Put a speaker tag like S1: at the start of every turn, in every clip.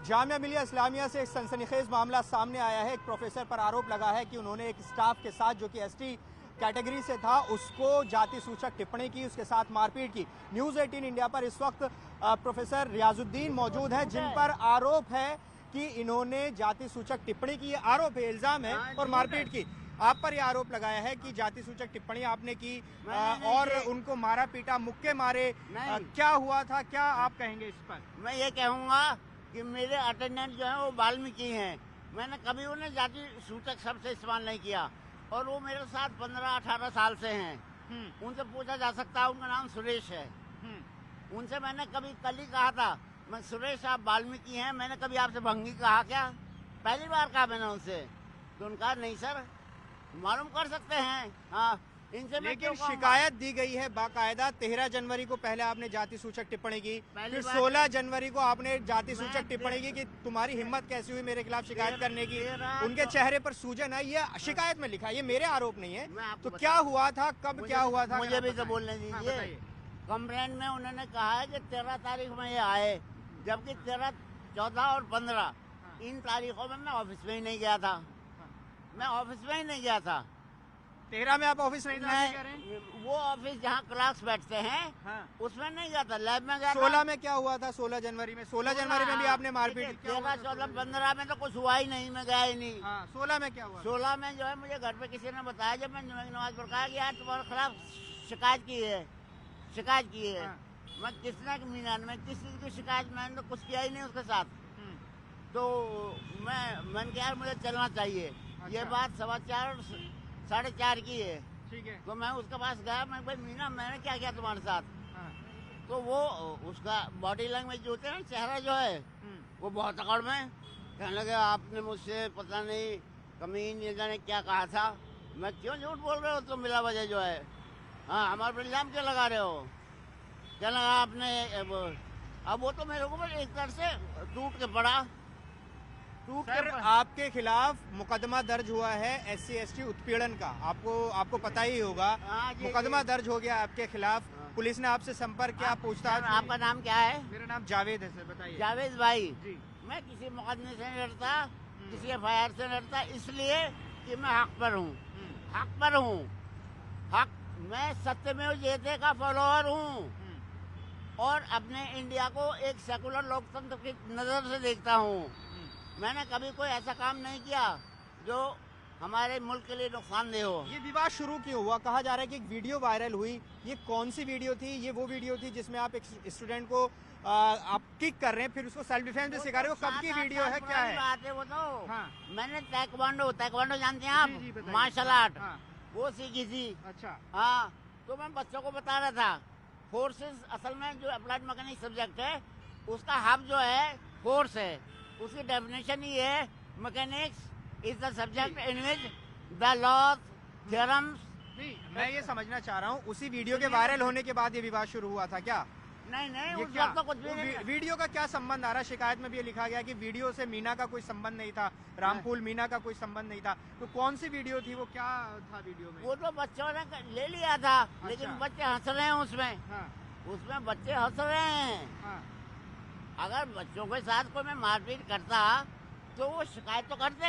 S1: जामिया मिलिया इस्लामिया से एक सनसनीखेज मामला सामने आया है। एक प्रोफेसर पर आरोप लगा है कि उन्होंने एक स्टाफ के साथ जो कि एसटी कैटेगरी से था उसको जाति सूचक टिप्पणी की, उसके साथ मारपीट की। न्यूज़ 18 इंडिया पर इस वक्त प्रोफेसर रियाजुद्दीन मौजूद हैं, जिन पर आरोप है कि इन्होंने जाति सूचक टिप्पणी की। आरोप है, इल्ज़ाम है और मारपीट की। आप पर यह आरोप लगाया है कि जाति सूचक टिप्पणी आपने की और उनको मारा पीटा, मुक्के मारे। क्या हुआ था, क्या आप कहेंगे इस पर?
S2: मैं ये कहूँगा कि मेरे अटेंडेंट जो है वो वाल्मीकि हैं। मैंने कभी उन्हें जाति सूचक शब्द से इस्तेमाल नहीं किया और वो मेरे साथ 15-18 साल से हैं। उनसे पूछा जा सकता है, उनका नाम सुरेश है। उनसे मैंने कभी कल ही कहा था, मैं सुरेश आप वाल्मीकि हैं, मैंने कभी आपसे भंगी कहा क्या? पहली बार कहा मैंने उनसे। तो उनका नहीं सर, मालूम कर सकते हैं। हाँ, इनसे
S1: लेकिन शिकायत दी गई है बाकायदा। 13 जनवरी को पहले आपने जाति सूचक टिप्पणी की, फिर 16 जनवरी को आपने जाति सूचक टिप्पणी की कि तुम्हारी हिम्मत कैसी हुई मेरे खिलाफ शिकायत करने की। उनके चेहरे पर सूजन है, ये शिकायत में लिखा है, ये मेरे आरोप नहीं है। तो क्या हुआ था, कब क्या हुआ था?
S2: मुझे भी तो बोलने दीजिए। कंप्लेंट में उन्होंने कहा है कि 13 तारीख में ये आए, जबकि 13, 14 और 15 इन तारीखों में मैं ऑफिस में ही नहीं गया था। मैं ऑफिस में ही नहीं गया था।
S1: 13 में आप ऑफिस नहीं था?
S2: वो ऑफिस जहाँ क्लास बैठते हैं उसमें नहीं गया था, लैब में गया।
S1: 16 में क्या हुआ था? 16 जनवरी में 16 जनवरी में भी आपने मारपीट की।
S2: 13, 14, 15 में तो कुछ हुआ ही नहीं, मैं गया ही नहीं।
S1: 16 में क्या हुआ?
S2: 16 में जो है मुझे घर पे किसी ने बताया, जब मैं नमाज पढ़ कहा कि यार तुम्हारे खिलाफ शिकायत की है। मैं किसने मीना में किस चीज की शिकायत, मैंने तो कुछ किया ही नहीं उसके साथ। तो मैंने कहा यार मुझे चलना चाहिए। ये बात 4:15 4:30 की है।
S1: ठीक है।
S2: तो मैं उसके पास गया, मैं भाई मीना मैंने क्या किया तुम्हारे साथ? तो वो उसका बॉडी लैंग्वेज जो होते हैं, चेहरा जो है वो बहुत अकड़ में कहने लगे आपने मुझसे पता नहीं कमीन ये जाने क्या कहा था। मैं क्यों झूठ बोल रहे हो तुम बिला वजह जो है? हाँ, हमारे पर इल्जाम क्यों लगा रहे हो? क्या लगा आपने? अब वो तो मेरे ऊपर एक तरह से टूट के पड़ा।
S1: सर, आपके खिलाफ मुकदमा दर्ज हुआ है SC/ST उत्पीड़न का, आपको पता ही होगा। मुकदमा दर्ज हो गया आपके खिलाफ। पुलिस ने आपसे संपर्क किया, पूछताछ।
S2: आपका नाम क्या है?
S1: मेरा नाम जावेद है सर, बताइए।
S2: जावेद भाई जी। मैं किसी मुकदमे से नहीं डरता, किसी FIR से नहीं डरता, इसलिए कि मैं हक पर हूँ। मैं सत्यमेव जयते का फॉलोअर हूँ और अपने इंडिया को एक सेकुलर लोकतंत्र की नजर से देखता हूँ। मैंने कभी कोई ऐसा काम नहीं किया जो हमारे मुल्क के लिए नुकसानदेह हो।
S1: ये विवाद शुरू क्यों हुआ? कहा जा रहा है कि एक वीडियो वायरल हुई। ये कौन सी वीडियो थी? ये वो वीडियो थी जिसमें आप एक स्टूडेंट को आप किक कर रहे हैं, फिर उसको सेल्फ डिफेंस में सिखा रहे हो। कब की वीडियो है, क्या है?
S2: बात है वो तो। मैंने ताइक्वांडो जानते हैं आप? मार्शल आर्ट वो सीखी थी।
S1: अच्छा।
S2: हाँ, तो मैं बच्चों को बता रहा था फोर्सेस असल में जो अप्लाइड मैकेनिक्स सब्जेक्ट है उसका हब जो है फोर्स है। उसकी डेफिनेशन ही है mechanics is the subject in which the laws theorems.
S1: मैं ये समझना चाह रहा हूँ, उसी वीडियो के वायरल होने के बाद ये विवाद शुरू हुआ था क्या?
S2: नहीं, उस वक्त तो कुछ भी नहीं।
S1: वीडियो का क्या संबंध आ रहा है? शिकायत में भी ये लिखा गया कि वीडियो से मीना का कोई संबंध नहीं था, रामफूल मीना का कोई संबंध नहीं था। तो कौन सी वीडियो थी वो, क्या था वीडियो में?
S2: वो तो बच्चों ने ले लिया था। अच्छा। लेकिन बच्चे हंस रहे हैं उसमें बच्चे हंस रहे हैं। अगर बच्चों के साथ कोई मैं मारपीट करता तो वो शिकायत तो करते।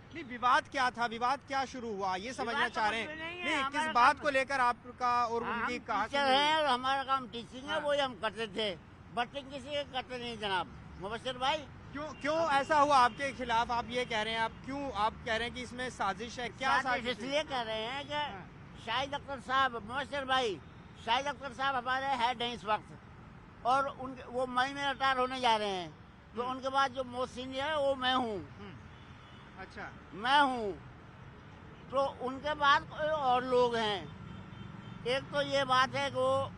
S1: नहीं, विवाद क्या था? विवाद क्या शुरू हुआ, ये समझना चाह रहे हैं। नहीं, किस बात को लेकर आपका और उनकी कहा
S2: है? और हमारा काम टीचिंग है, वही हम करते थे। बटिंग किसी के करते नहीं जनाब मुबशिर भाई।
S1: क्यों ऐसा हुआ आपके खिलाफ? आप ये कह रहे हैं, आप कह रहे हैं कि इसमें साजिश है? क्या साजिश?
S2: इसलिए कह रहे हैं कि शाहिद अख्तर साहब, मुबशिर भाई, शाहिद अख्तर साहब हमारे हेड हैं इस वक्त और वो मई में रिटायर होने जा रहे हैं। तो उनके बाद जो मोस्ट सीनियर है वो मैं हूँ।
S1: अच्छा।
S2: मैं हूँ, तो उनके बाद कोई और लोग हैं। एक तो ये बात है कि वो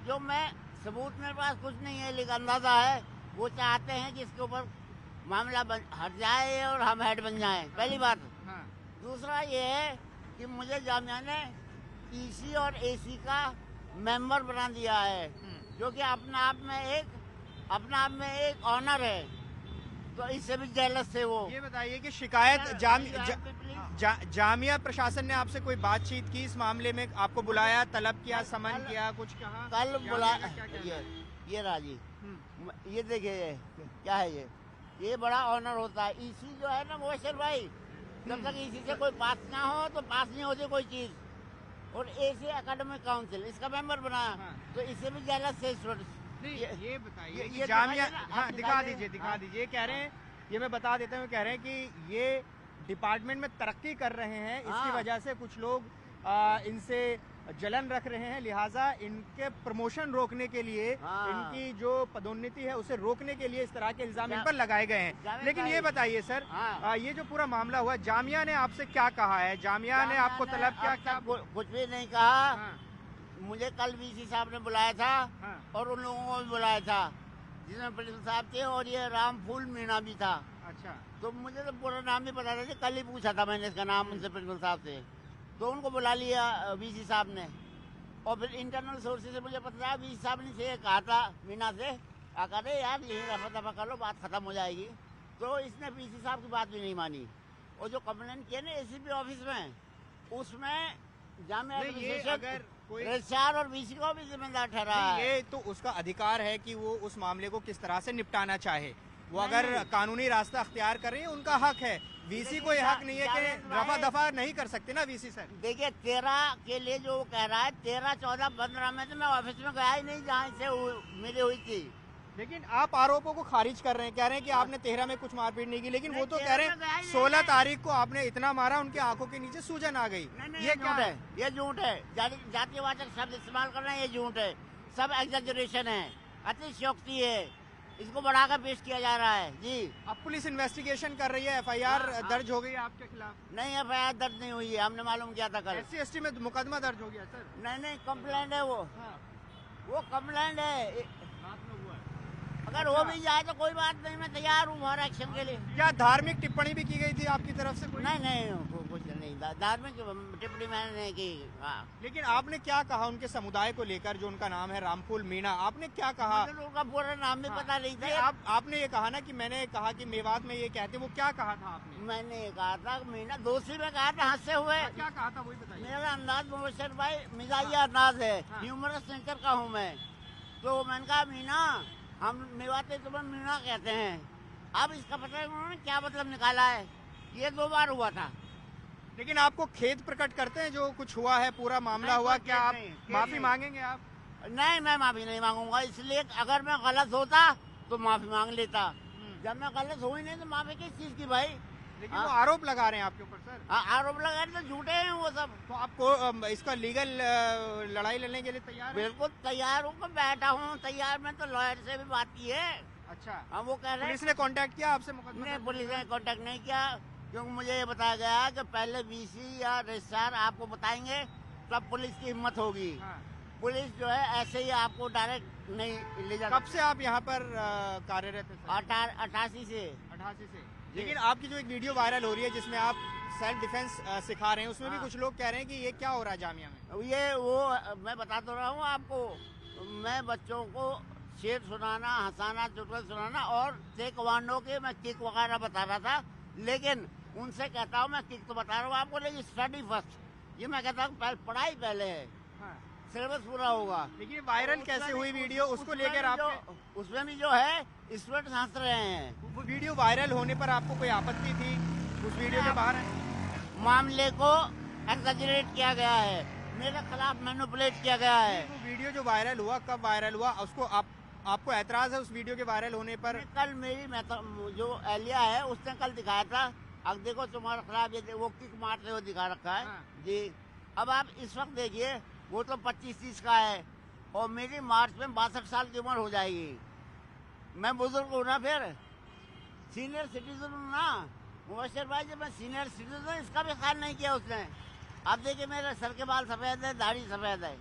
S2: जो मैं सबूत मेरे पास कुछ नहीं है लेकिन अंदाजा है, वो चाहते हैं कि इसके ऊपर मामला हट जाए और हम हेड बन जाएं। पहली बात। दूसरा ये है कि मुझे जामिया ने EC और AC का मेंबर बना दिया है, जो कि अपने आप में एक ऑनर है। तो इससे भी जेलस थे वो।
S1: ये बताइए कि शिकायत जामिया प्रशासन ने आपसे कोई बातचीत की इस मामले में? आपको बुलाया, तलब किया, समन किया, कुछ कहा?
S2: कल बुलाया। ये राजी, ये देखिए, ये क्या है? ये बड़ा ऑनर होता है। इसी जो है ना मुबशर भाई, जब तक इसी से कोई पास ना हो तो पास नहीं होती कोई चीज। और ऐसे एकेडमिक काउंसिल इसका मेंबर बनाया,
S1: हाँ।
S2: तो इससे भी ज्यादा से
S1: नहीं ये बताइए कि
S2: ये
S1: जामिया,
S2: दिखाइए ना,
S1: हाँ
S2: आप
S1: दिखा
S2: दिखाइए।
S1: दीजिए
S2: हाँ।
S1: ये कह रहे हैं, ये मैं बता देता हूँ, कह रहे हैं कि ये डिपार्टमेंट में तरक्की कर रहे हैं, इसकी
S2: हाँ।
S1: वजह से कुछ लोग इनसे जलन रख रहे हैं, लिहाजा इनके प्रमोशन रोकने के लिए,
S2: हाँ।
S1: इनकी जो पदोन्नति है उसे रोकने के लिए इस तरह के इल्जाम इन
S2: जा-
S1: पर लगाए गए हैं।
S2: जावेद
S1: लेकिन ये
S2: भाई।
S1: बताइए सर,
S2: हाँ।
S1: ये जो पूरा मामला हुआ, जामिया ने आपसे क्या कहा है? जामिया ने आपको तलब क्या
S2: अब
S1: क्या?
S2: तक कुछ भी नहीं कहा।
S1: हाँ,
S2: मुझे कल वीसी साहब ने बुलाया था
S1: हाँ,
S2: और उन लोगों को भी बुलाया था, जिसमें प्रिंसिपल साहब थे और ये रामफूल मीणा भी था।
S1: अच्छा,
S2: तो मुझे तो पूरा नाम भी पता था, कल ही पूछा था मैंने इसका नाम उनसे, प्रिंसिपल साहब से। तो उनको बुला लिया वीसी साहब ने, और फिर इंटरनल सोर्सेज से मुझे पता था, वीसी साहब ने से कहा था मीना से, कहा थे यार यही रफा दफा कर लो, बात खत्म हो जाएगी। तो इसने वीसी साहब की बात भी नहीं मानी, और जो कंप्लेंट किया ना एसीपी ऑफिस में, उसमें जामिया
S1: नहीं, ये अगर कोई
S2: रजिस्ट्रार और वीसी को भी जिम्मेदार ठहरा
S1: नहीं,
S2: है।
S1: ये तो उसका अधिकार है कि वो उस मामले को किस तरह से निपटाना चाहे। वो
S2: नहीं,
S1: अगर
S2: नहीं।
S1: कानूनी रास्ता अख्तियार कर रही है, उनका हक है। वीसी
S2: लेकिन
S1: को ये हक नहीं है
S2: जावेद
S1: कि
S2: भाई-
S1: रफा दफा नहीं कर सकते ना वीसी सर।
S2: देखिए 13 के लिए जो वो कह रहा है, 13, 14, 15 में तो मैं ऑफिस में गया ही नहीं जहाँ से मिली हुई थी।
S1: लेकिन आप आरोपों को खारिज कर रहे हैं, कह रहे हैं कि आपने 13 में कुछ मारपीट नहीं की, लेकिन वो
S2: नहीं,
S1: तो
S2: 13
S1: कह रहे
S2: में गया ही
S1: हैं
S2: नहीं
S1: 16
S2: मैं।
S1: तारीख को आपने इतना मारा उनकी आंखों के नीचे सूजन आ गई।
S2: नहीं,
S1: ये क्या
S2: झूठ
S1: है?
S2: ये झूठ है। जातिवाचक शब्द इस्तेमाल करना ये झूठ है, सब एग्जेजरेशन है, अतिशयोक्ति है, इसको बढ़ाकर पेश किया जा रहा है जी।
S1: अब पुलिस इन्वेस्टिगेशन कर रही है, FIR
S2: हाँ, हाँ।
S1: दर्ज हो गई है आपके खिलाफ।
S2: नहीं FIR दर्ज नहीं हुई है, हमने मालूम किया था कल।
S1: SC/ST में मुकदमा दर्ज हो गया सर।
S2: नहीं कंप्लेंट है
S1: हाँ,
S2: वो कंप्लेंट है।
S1: रात में हुआ है।
S2: अगर हो भी जाए तो कोई बात नहीं, मैं तैयार हूँ हर एक्शन के लिए।
S1: क्या धार्मिक टिप्पणी भी की गई थी आपकी तरफ से कोई?
S2: नहीं कुछ नहीं, धार्मिक टिप्पणी मैंने नहीं की। हाँ।
S1: लेकिन आपने क्या कहा उनके समुदाय को लेकर, जो उनका नाम है रामफूल मीणा, आपने क्या कहा?
S2: मुझे तो उनका पूरा नाम भी
S1: हाँ।
S2: पता नहीं
S1: नहीं,
S2: था।
S1: आपने ये कहा ना कि मैंने कहा कि मेवात में ये कहते, वो क्या कहा था आपने?
S2: मैंने ये कहा था मीना, दोस्ती में कहा था हंसते हुए।
S1: क्या कहा था वही बताइए।
S2: मेरा अंदाज मुबशर भाई मिजाजी अंदाज है,
S1: हाँ।
S2: ह्यूमरस नेचर का हूँ मैं। तो मैंने कहा मीना, हम मेवाते तुम्हें मीना कहते हैं। अब इसका पता है उन्होंने क्या मतलब निकाला है। ये 2 बार हुआ था।
S1: लेकिन आपको खेद प्रकट करते हैं जो कुछ हुआ है, पूरा मामला
S2: नहीं,
S1: हुआ,
S2: कोई
S1: क्या
S2: खेद
S1: आप
S2: नहीं, खेद
S1: माफी
S2: नहीं।
S1: मांगेंगे आप?
S2: नहीं मैं माफी नहीं मांगूंगा, इसलिए अगर मैं गलत होता तो माफी मांग लेता। जब मैं गलत हुई नहीं तो माफी किस चीज की भाई।
S1: लेकिन
S2: हाँ।
S1: वो आरोप लगा रहे हैं आपके ऊपर सर।
S2: आरोप लगा रहे तो झूठे हैं वो सब।
S1: तो आपको इसका लीगल लड़ाई लड़ने के लिए तैयार है?
S2: बिल्कुल तैयार हूँ, मैं बैठा हूँ तैयार। मैं तो लॉयर से भी बात की है।
S1: अच्छा,
S2: हाँ वो कह रहे हैं
S1: पुलिस ने कांटेक्ट किया आपसे? मुकदमा
S2: नहीं,
S1: दर्ज
S2: पुलिस
S1: करने
S2: ने कांटेक्ट नहीं किया, क्योंकि मुझे ये बताया गया है कि पहले वीसी या रजिस्ट्रार आपको बताएंगे तब पुलिस की हिम्मत होगी।
S1: का? हाँ।
S2: पुलिस जो है ऐसे ही आपको डायरेक्ट नहीं ले जाती।
S1: कब से आप यहाँ पर कार्यरत है सर?
S2: 88 से।
S1: 88 से। लेकिन आपकी जो एक वीडियो वायरल हो रही है जिसमें आप सेल्फ डिफेंस सिखा रहे हैं, उसमें भी
S2: हाँ।
S1: कुछ लोग कह रहे हैं कि ये क्या हो रहा है जामिया में?
S2: ये वो मैं बता तो रहा हूँ आपको, मैं बच्चों को शेर सुनाना, हंसाना, चुटकुले सुनाना और टेक्वांडो के मैं किक वगैरह बता रहा था। लेकिन उनसे कहता हूँ मैं किक तो बता रहा हूँ आपको, लेकिन स्टडी फर्स्ट। ये मैं कहता हूँ पढ़ाई पहले है,
S1: हाँ।
S2: सिलेबस पूरा होगा।
S1: लेकिन वायरल कैसे हुई वीडियो, उसको लेकर आप?
S2: उसमें भी जो है स्टूडेंट हंस रहे हैं।
S1: वो वीडियो वायरल होने पर आपको कोई आपत्ति थी? उस वीडियो के बाहर
S2: मामले को एक्सैजरेट किया गया है, मेरे खिलाफ मैनिपुलेट किया गया है।
S1: वो वीडियो जो वायरल हुआ, कब वायरल हुआ, उसको आपको ऐतराज है उस वीडियो के वायरल होने पर?
S2: कल मेरी जो एलिया है उसने कल दिखाया था, अब देखो तुम्हारे खिलाफ ये वो किक मारते हुए दिखा रखा है।
S1: हाँ।
S2: जी अब आप इस वक्त देखिए, वो तो 25-30 का है और मेरी मार्च में 62 साल की उम्र हो जाएगी। मैं बुजुर्ग हूँ ना, फिर सीनियर सिटीजन हूँ ना मुबशर भाई। जब मैं सीनियर सिटीजन हूँ, इसका भी ख्याल नहीं किया उसने। अब देखिए मेरे सर के बाल सफेद है, दाढ़ी सफेद है,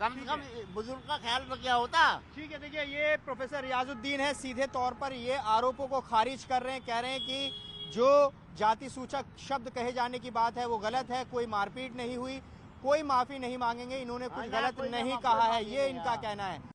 S2: कम से कम बुजुर्ग का ख्याल तो क्या होता।
S1: ठीक है, देखिए ये प्रोफेसर रियाजुद्दीन है, सीधे तौर पर ये आरोपों को खारिज कर रहे हैं, कह रहे हैं कि जो जाति सूचक शब्द कहे जाने की बात है वो गलत है, कोई मारपीट नहीं हुई, कोई माफी नहीं मांगेंगे, इन्होंने कुछ
S2: हाँ,
S1: गलत
S2: कोई
S1: नहीं
S2: माफी
S1: कहा है,
S2: मांगी
S1: ये
S2: नहीं,
S1: इनका
S2: हाँ।
S1: कहना है।